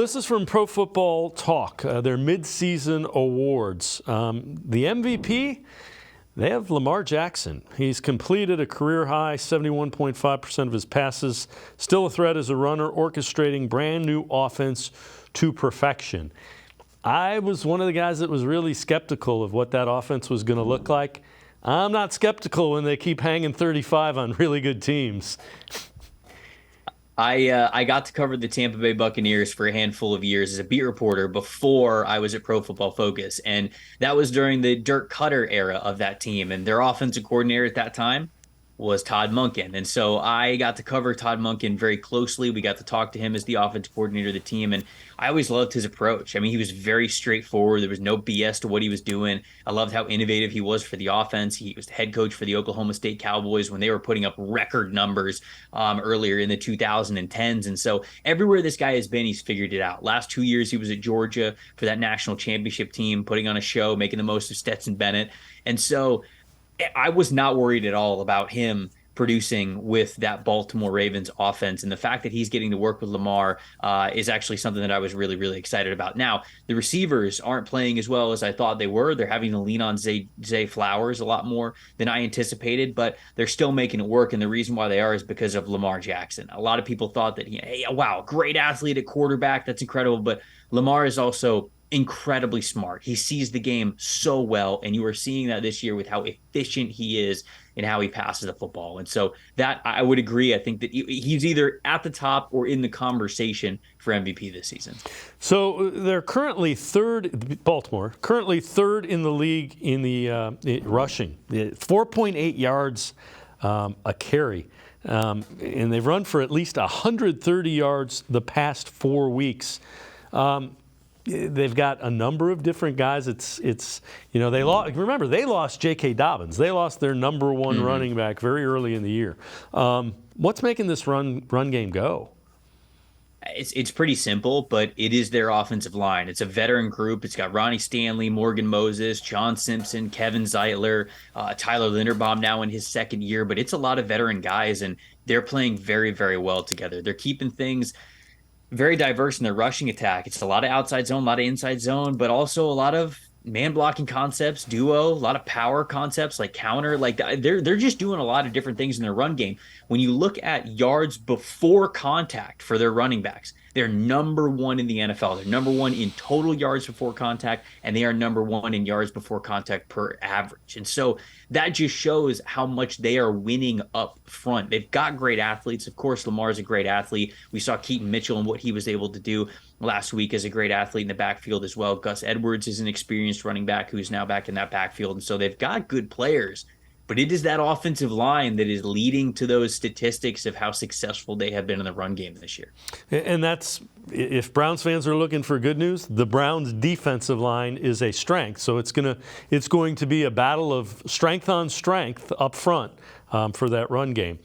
This is from Pro Football Talk, their midseason awards. The MVP, they have Lamar Jackson. He's completed a career-high 71.5% of his passes, still a threat as a runner, orchestrating brand-new offense to perfection. I was one of the guys that was really skeptical of what that offense was going to look like. I'm not skeptical when they keep hanging 35 on really good teams. I got to cover the Tampa Bay Buccaneers for a handful of years as a beat reporter before I was at Pro Football Focus. And that was during the Dirk Cutter era of that team. And their offensive coordinator at that time was Todd Monken. And so I got to cover Todd Monken very closely. We got to talk to him as the offensive coordinator of the team. And I always loved his approach. I mean, he was very straightforward. There was no BS to what he was doing. I loved how innovative he was for the offense. He was the head coach for the Oklahoma State Cowboys when they were putting up record numbers earlier in the 2010s. And so everywhere this guy has been, he's figured it out. Last 2 years, he was at Georgia for that national championship team, putting on a show, making the most of Stetson Bennett. And so I was not worried at all about him producing with that Baltimore Ravens offense. And the fact that he's getting to work with Lamar is actually something that I was really, really excited about. Now, the receivers aren't playing as well as I thought they were. They're having to lean on Zay Flowers a lot more than I anticipated, but they're still making it work. And the reason why they are is because of Lamar Jackson. A lot of people thought that, hey, wow, great athlete at quarterback. That's incredible. But Lamar is also incredibly smart. He sees the game so well, and you are seeing that this year with how efficient he is and how he passes the football. And so that I would agree. I think that he's either at the top or in the conversation for MVP this season. So they're currently third, Baltimore, currently third in the league in the rushing, 4.8 yards a carry. And they've run for at least 130 yards the past 4 weeks. They've got a number of different guys. It's they lost. Remember, they lost J.K. Dobbins. They lost their number one running back very early in the year. What's making this run game go? It's pretty simple, but it is their offensive line. It's a veteran group. It's got Ronnie Stanley, Morgan Moses, John Simpson, Kevin Zeitler, Tyler Linderbaum now in his second year. But it's a lot of veteran guys, and they're playing very, very well together. They're keeping things very diverse in their rushing attack. It's a lot of outside zone, a lot of inside zone, but also a lot of man blocking concepts, duo, a lot of power concepts like counter. Like they're just doing a lot of different things in their run game. When you look at yards before contact for their running backs, they're number one in the NFL. They're number one in total yards before contact, and they are number one in yards before contact per average. And so that just shows how much they are winning up front. They've got great athletes. Of course, Lamar's a great athlete. We saw Keaton Mitchell and what he was able to do last week as a great athlete in the backfield as well. Gus Edwards is an experienced running back who's now back in that backfield. And so they've got good players, but it is that offensive line that is leading to those statistics of how successful they have been in the run game this year. And that's, if Browns fans are looking for good news, the Browns defensive line is a strength. So it's going to be a battle of strength on strength up front for that run game.